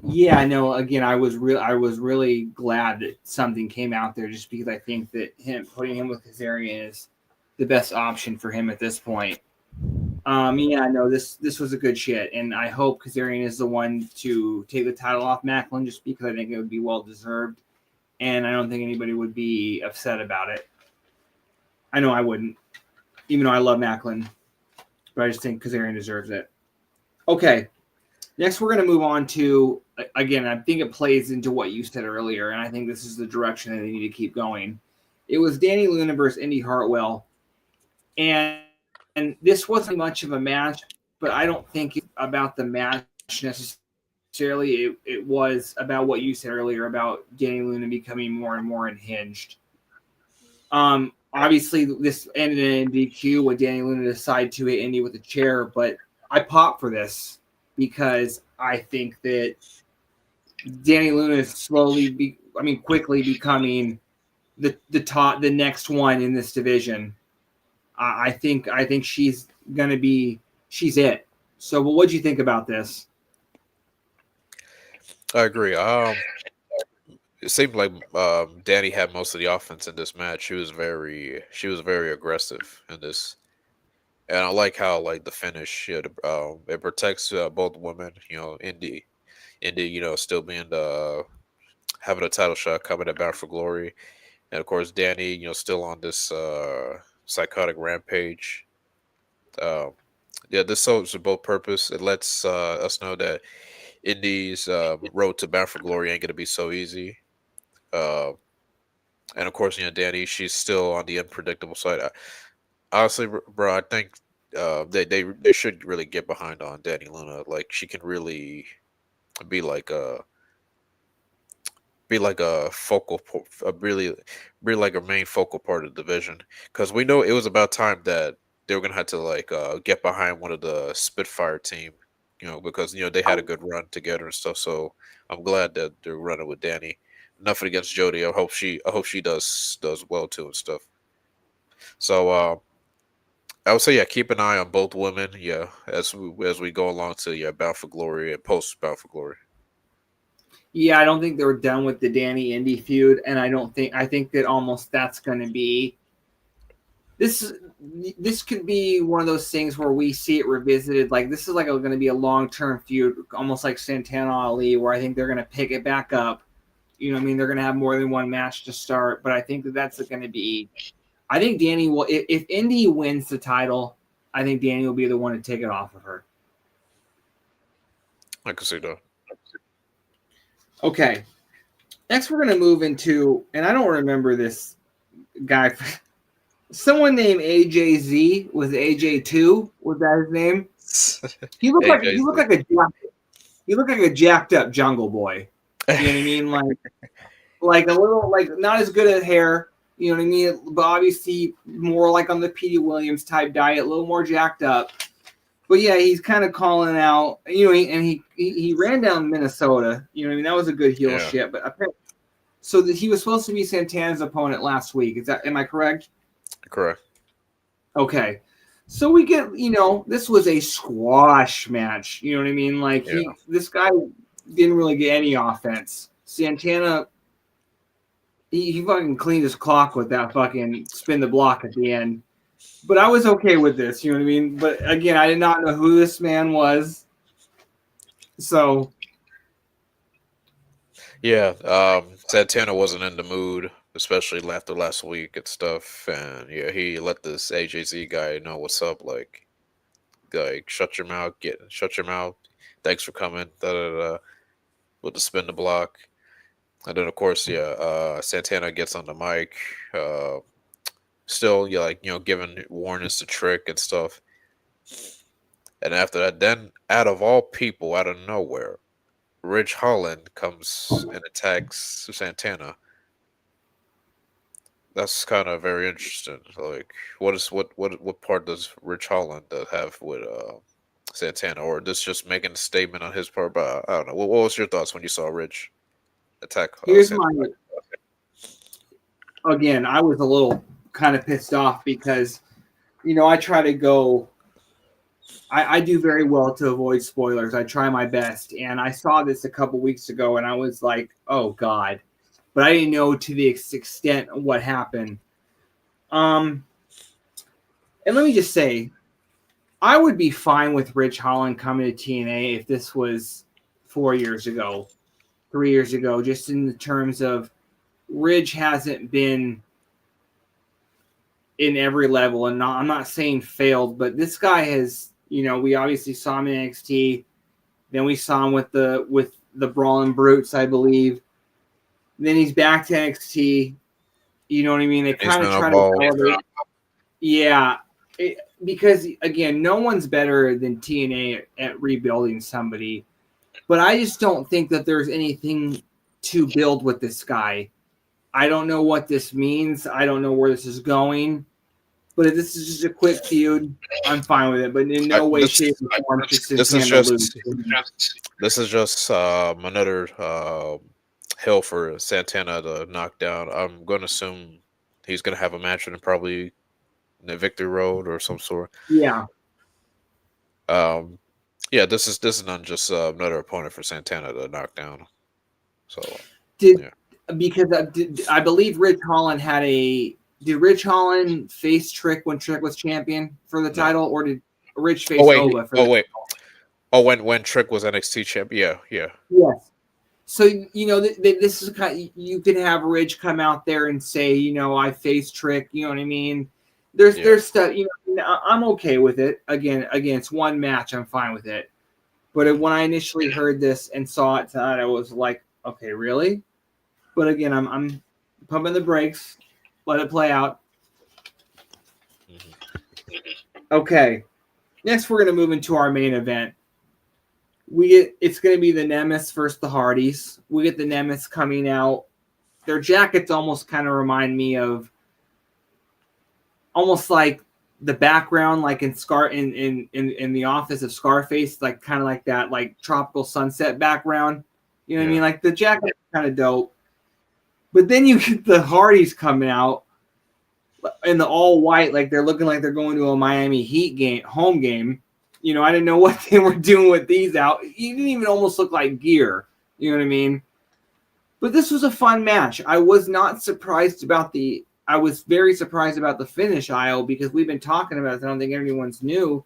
Yeah, I know. Again, I was really glad that something came out there, just because I think that putting him with Kazarian is the best option for him at this point. Yeah, no, this was a good shit, and I hope Kazarian is the one to take the title off Macklin, just because I think it would be well deserved, and I don't think anybody would be upset about it. I know I wouldn't, even though I love Macklin, but I just think Kazarian deserves it. Okay, next we're going to move on to, again, I think it plays into what you said earlier, and I think this is the direction that they need to keep going. It was Danny Luna versus Indy Hartwell, and this wasn't much of a match, but I don't think it's about the match necessarily. It was about what you said earlier about Danny Luna becoming more and more unhinged. Obviously, this ended in DQ with Danny Luna decide to hit Indy with a chair, but I popped for this because I think that Danny Luna is quickly becoming the next one in this division. I think she's it. So, but what do you think about this? I agree. It seemed like Danny had most of the offense in this match. She was very aggressive in this, and I like how like the finish. It protects both women. Indy, still being the having a title shot coming at Bound for Glory, and of course Danny, still on this psychotic rampage. Um, yeah, this serves both purpose. It lets us know that Indy's road to Bound for Glory ain't gonna be so easy. Uh, and of course, Danny, she's still on the unpredictable side. Honestly, bro, I think they should really get behind on Danny Luna. Like she can really be like a really like a main focal part of the division. Because we know it was about time that they were gonna have to like get behind one of the Spitfire team. Because they had a good run together and stuff. So I'm glad that they're running with Danny. Nothing against Jody. I hope she does well too and stuff. So I would say, yeah, keep an eye on both women. Yeah, as we go along to Bound for Glory and post Bound for Glory. Yeah, I don't think they were done with the Danny Indy feud, and I think that almost that's going to be this. This could be one of those things where we see it revisited. Like this is like going to be a long-term feud, almost like Santana Ali, where I think they're going to pick it back up. You know what I mean? They're going to have more than one match to start, but I think that that's going to be. I think Danny will. If Indy wins the title, I think Danny will be the one to take it off of her. I can see that. Okay. Next, we're going to move into, and I don't remember this guy. Someone named AJZ was AJ2. Was that his name? He looked like a jacked up Jungle Boy. You know what I mean? Like a little not as good at hair. You know what I mean? But obviously more like on the Petey Williams type diet, a little more jacked up. But yeah, he's kind of calling out. And he ran down Minnesota. You know what I mean? That was a good heel shit. But apparently, so that he was supposed to be Santana's opponent last week. Am I correct? Correct. Okay. So we get, this was a squash match. You know what I mean? Like this guy didn't really get any offense. Santana, he fucking cleaned his clock with that fucking spin the block at the end. But I was okay with this, you know what I mean? But again, I did not know who this man was. So. Yeah, Santana wasn't in the mood, especially after last week and stuff. And yeah, he let this AJZ guy know what's up. Like shut your mouth, shut your mouth. Thanks for coming. Da da da. With the spin the block, and then of course, Santana gets on the mic. Still, giving warnings to Trick and stuff. And after that, then out of all people, out of nowhere, Ridge Holland comes and attacks Santana. That's kind of very interesting. Like, what part does Ridge Holland have with Santana, or this just making a statement on his part? But I don't know. What was your thoughts when you saw Ridge attack? Here's Santana? Again, I was a little kind of pissed off because, I try to go. I do very well to avoid spoilers. I try my best, and I saw this a couple weeks ago, and I was like, "Oh God." But I didn't know to the extent of what happened. And let me just say, I would be fine with Ridge Holland coming to TNA if this was 4 years ago, 3 years ago, just in the terms of Ridge hasn't been in every level, and I'm not saying failed, but this guy has, we obviously saw him in NXT, then we saw him with the Brawling Brutes, I believe. Then he's back to NXT. You know what I mean? They He's kind of gonna try evolve. to elevate. Yeah, because again, no one's better than TNA at rebuilding somebody. But I just don't think that there's anything to build with this guy. I don't know what this means. I don't know where this is going. But if this is just a quick feud, I'm fine with it. But in no way, shape, or form should Santana lose. This is just another hill for Santana to knock down. I'm going to assume he's going to have a match in probably the Victory Road or some sort. Yeah. Yeah, this is not just another opponent for Santana to knock down. So because I believe Ridge Holland did Ridge Holland face Trick when Trick was champion for the title, or did Ridge face Oba for when Trick was NXT champion? Yeah. Yes. So this is kind of, you can have Ridge come out there and say, I face Trick. You know what I mean? There's stuff. I'm okay with it. Again, it's one match. I'm fine with it. But when I initially heard this and saw it tonight, I was like, okay, really? But again, I'm pumping the brakes. Let it play out. Okay. Next, we're going to move into our main event. It's going to be the Nemesis versus the Hardys. We get the Nemesis coming out. Their jackets almost kind of remind me of almost like the background, like in the office of Scarface, like kind of like that, like tropical sunset background. You know what I mean? Like the jacket is kind of dope. But then you get the Hardys coming out in the all white, like they're looking like they're going to a Miami Heat home game. I didn't know what they were doing with these out. You didn't even almost look like gear. You know what I mean? But this was a fun match. I was not surprised about I was very surprised about the finish, Aisle, because we've been talking about it. I don't think anyone's new.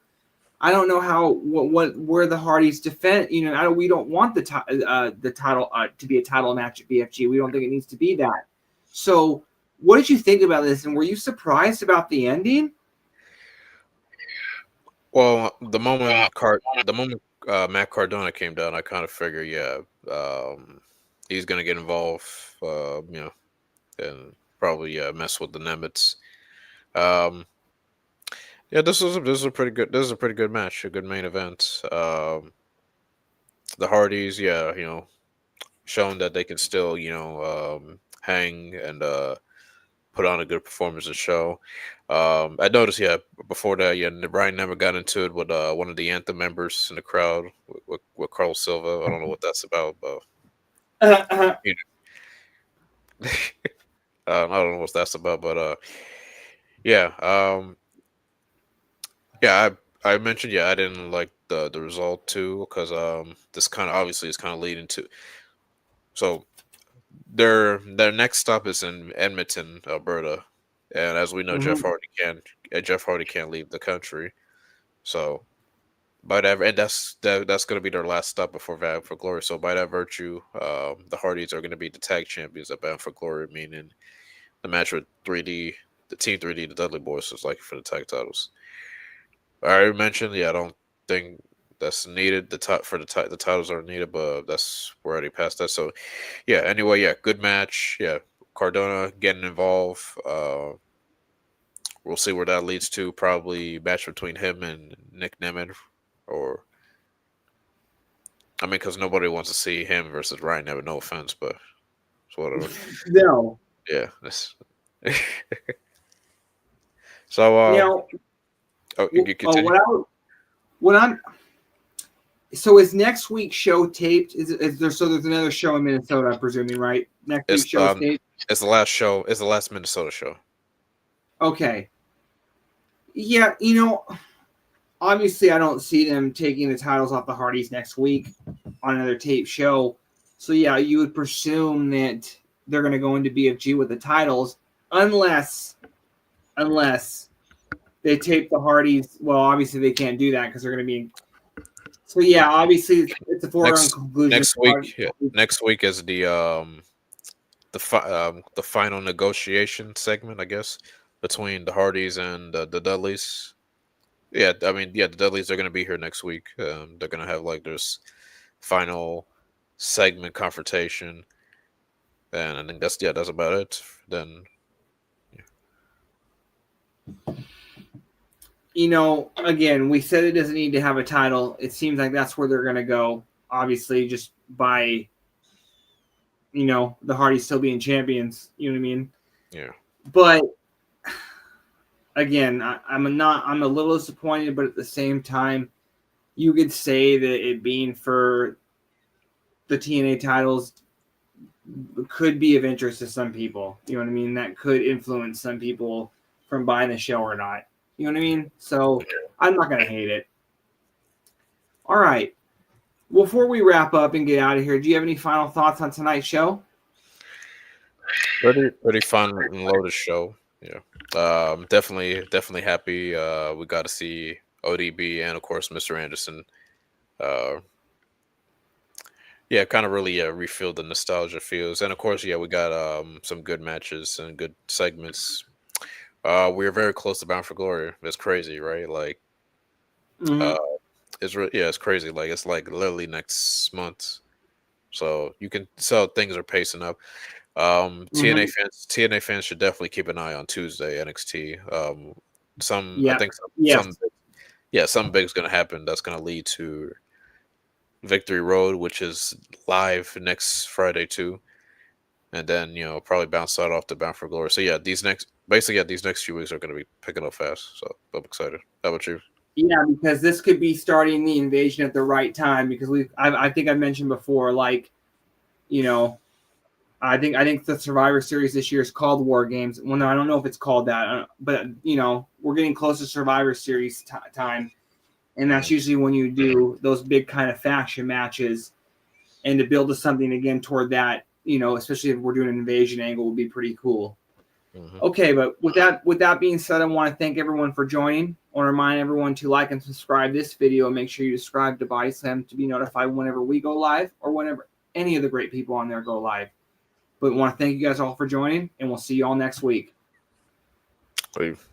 I don't know where the Hardys defend. We don't want the title to be a title match at BFG. We don't think it needs to be that. So, what did you think about this? And were you surprised about the ending? Well, the moment Matt Cardona came down, I kind of figured, he's gonna get involved, and probably mess with the Nemesis. This is a pretty good match, a good main event. The Hardys, showing that they can still, hang and put on a good performance and show. I noticed, before that, Brian never got into it with one of the Anthem members in the crowd with Carlos Silva. I don't know what that's about, but I don't know what that's about, but I mentioned, I didn't like the result too, because this kind of obviously is kind of leading to. So their next stop is in Edmonton, Alberta, and as we know, Jeff Hardy can't leave the country. So and that's going to be their last stop before Bound for Glory. So by that virtue, the Hardys are going to be the tag champions at Bound for Glory, meaning the match with 3D, the Team 3D, the Dudley Boys is like for the tag titles. I already mentioned, I don't think that's needed. The titles are needed, but we're already past that. So, anyway, good match. Cardona getting involved. We'll see where that leads to. Probably match between him and Nick Nemeth, because nobody wants to see him versus Ryan Nemeth. No offense, but it's whatever. No. Yeah. So, you continue. So is next week's show taped? Is there? So there's another show in Minnesota, I'm presuming, right? Next week's show taped. It's the last show. It's the last Minnesota show. Okay. Yeah, obviously I don't see them taking the titles off the Hardys next week on another tape show. So you would presume that they're going to go into BFG with the titles, unless they taped the Hardys. Well, obviously they can't do that because they're going to be. So yeah, obviously it's a foregone conclusion. Next week, yeah. Next week is the final negotiation segment, I guess, between the Hardys and the Dudleys. Yeah, I mean, yeah, the Dudleys are going to be here next week. They're going to have like this final segment confrontation, and I think that's about it. Then, Again, we said it doesn't need to have a title. It seems like that's where they're going to go. Obviously, just by the Hardys still being champions. You know what I mean? yeah. But again, I'm a little disappointed, but at the same time, you could say that it being for the TNA titles could be of interest to some people. You know what I mean? That could influence some people from buying the show or not. You know what I mean? So I'm not going to hate it. All right. Before we wrap up and get out of here, do you have any final thoughts on tonight's show? Pretty fun and loaded show. Yeah. Definitely happy. We got to see ODB and of course Mr. Anderson. Yeah, kind of really refilled the nostalgia feels, and of course, yeah, we got some good matches and good segments. We were very close to Bound for Glory. It's crazy, right? Like, Mm-hmm. it's crazy. Like, it's like literally next month, so you can tell things are pacing up. TNA fans should definitely keep an eye on Tuesday NXT. I think Yes. something big is gonna happen that's gonna lead to Victory Road, which is live next Friday too, and then probably bounce that off to Bound for Glory. So yeah, these next few weeks are going to be picking up fast. So I'm excited. How about you? Yeah, because this could be starting the invasion at the right time because I think I mentioned before, like, I think the Survivor Series this year is called War Games. Well, no, I don't know if it's called that, but we're getting close to Survivor Series time, and that's usually when you do those big kind of faction matches, and to build to something again toward that, especially if we're doing an invasion angle, would be pretty cool. Mm-hmm. Okay, but with that being said, I want to thank everyone for joining. I want to remind everyone to like and subscribe this video, and make sure you subscribe to Body Slam to be notified whenever we go live or whenever any of the great people on there go live. But we want to thank you guys all for joining, and we'll see you all next week. Leave.